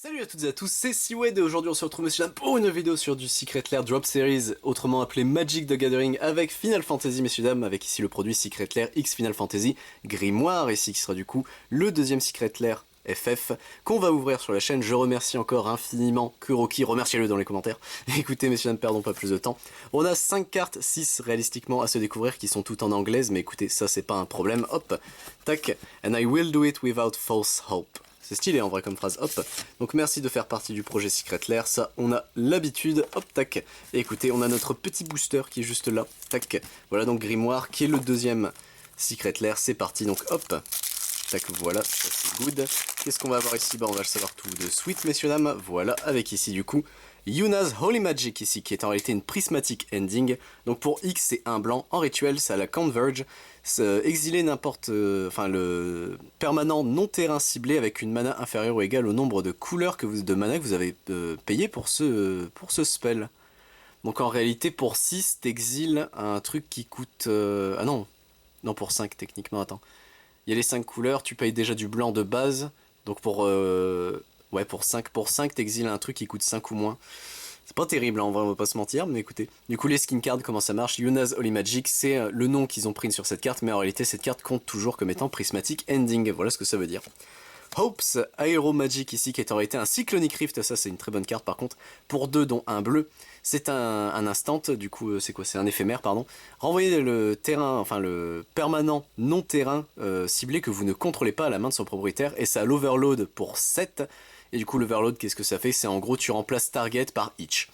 Salut à toutes et à tous, c'est Seawed et aujourd'hui on se retrouve messieurs dames pour une vidéo sur du Secret Lair Drop Series, autrement appelé Magic the Gathering avec Final Fantasy messieurs dames, avec ici le produit Secret Lair X Final Fantasy Grimoire, ici qui sera du coup le deuxième Secret Lair FF qu'on va ouvrir sur la chaîne. Je remercie encore infiniment Kuroki, remerciez-le dans les commentaires. Écoutez messieurs dames, perdons pas plus de temps. On a 5 cartes, 6 réalistiquement à se découvrir qui sont toutes en anglaise, mais écoutez, ça c'est pas un problème, hop, tac, and I will do it without false hope. C'est stylé en vrai comme phrase, hop. Donc merci de faire partie du projet Secret Lair, ça on a l'habitude, hop, tac. Et écoutez, on a notre petit booster qui est juste là, tac. Voilà donc Grimoire qui est le deuxième Secret Lair, c'est parti, donc hop. Tac, voilà, ça c'est good. Qu'est-ce qu'on va avoir ici? Bah on va le savoir tout de suite messieurs dames, voilà, avec ici du coup Yuna's Holy Magic ici, qui est en réalité une prismatic ending. Donc pour X c'est un blanc, en rituel c'est à la Converge. Exiler n'importe... enfin le permanent non terrain ciblé avec une mana inférieure ou égale au nombre de couleurs de mana que vous avez payé pour ce spell. Donc en réalité pour 6 t'exiles un truc qui coûte... ah non, non pour 5 techniquement, attends. Il y a les 5 couleurs, tu payes déjà du blanc de base. Donc pour... ouais pour 5 t'exiles un truc qui coûte 5 ou moins. C'est pas terrible, hein, en vrai, on va pas se mentir, mais écoutez. Du coup, les skin cards, comment ça marche? Yuna's Holy Magic, c'est le nom qu'ils ont pris sur cette carte, mais en réalité, cette carte compte toujours comme étant Prismatic Ending. Voilà ce que ça veut dire. Hope's Aero Magic ici, qui est en réalité un Cyclonic Rift, ça c'est une très bonne carte par contre, pour 2 dont un bleu. C'est un instant, du coup, c'est quoi? C'est un éphémère, pardon. Renvoyez le terrain, enfin le permanent non terrain ciblé que vous ne contrôlez pas à la main de son propriétaire, et ça a l'overload pour 7. Et du coup l'overload, qu'est-ce que ça fait? C'est en gros tu remplaces target par each.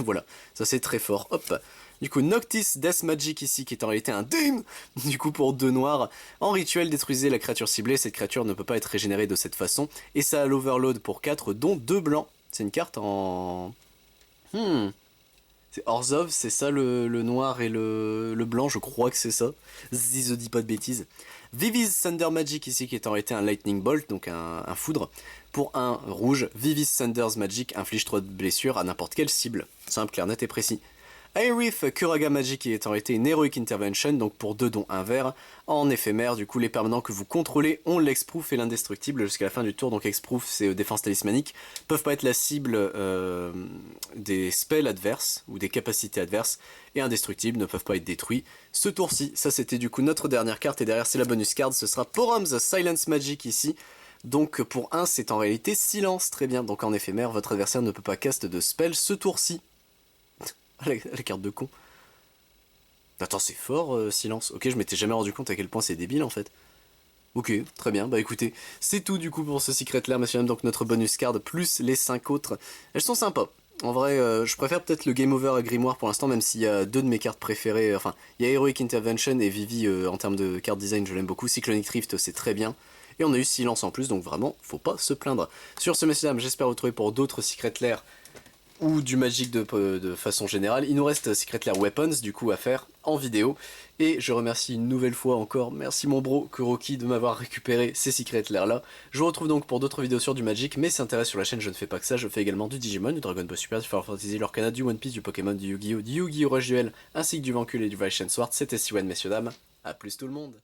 Voilà, ça c'est très fort. Hop. Du coup Noctis Death Magic ici, qui est en réalité un Doom. Du coup pour 2 noirs. En rituel, détruisez la créature ciblée, cette créature ne peut pas être régénérée de cette façon. Et ça a l'overload pour 4, dont 2 blancs. C'est une carte en... C'est Orzhov, c'est ça le noir et le blanc, je crois que c'est ça. Si je dis pas de bêtises. Vivi's Thunder Magic ici, qui est en réalité un Lightning Bolt, donc un foudre. Pour un rouge, Vivi's Thunder's Magic inflige 3 de blessures à n'importe quelle cible. Simple, clair, net et précis. Aerith Kuraga Magic, qui est en réalité une Heroic Intervention, donc pour 2 dont un vert. En éphémère, du coup les permanents que vous contrôlez ont l'exproof et l'indestructible jusqu'à la fin du tour. Donc exproof c'est défense talismanique, peuvent pas être la cible des spells adverses ou des capacités adverses, et indestructibles ne peuvent pas être détruits ce tour-ci. Ça c'était du coup notre dernière carte, et derrière c'est la bonus card, ce sera Porum's Silence Magic ici. Donc pour 1 c'est en réalité silence, très bien. Donc en éphémère, votre adversaire ne peut pas cast de spell ce tour-ci. La carte de con. Attends, c'est fort, silence. Ok, je m'étais jamais rendu compte à quel point c'est débile en fait. Ok, très bien, bah écoutez, c'est tout du coup pour ce Secret Lair, messieurs, donc notre bonus card plus les 5 autres. Elles sont sympas. En vrai, je préfère peut-être le Game Over à Grimoire pour l'instant, même s'il y a 2 de mes cartes préférées. Enfin, il y a Heroic Intervention et Vivi en termes de card design, je l'aime beaucoup. Cyclonic Rift, c'est très bien. Et on a eu Silence en plus, donc vraiment, faut pas se plaindre. Sur ce, messieurs, dames, j'espère vous retrouver pour d'autres Secret Lair ou du Magic de façon générale. Il nous reste Secret Lair Weapons du coup à faire en vidéo, et je remercie une nouvelle fois encore, merci mon bro Kuroki de m'avoir récupéré ces Secret Lair là. Je vous retrouve donc pour d'autres vidéos sur du Magic, mais si intéresse sur la chaîne je ne fais pas que ça, je fais également du Digimon, du Dragon Ball Super, du Final Fantasy, l'Orcana, du One Piece, du Pokémon, du Yu-Gi-Oh, Rush Duel, ainsi que du Vancul et du Valchen Sword. C'était Siwen messieurs dames, à plus tout le monde.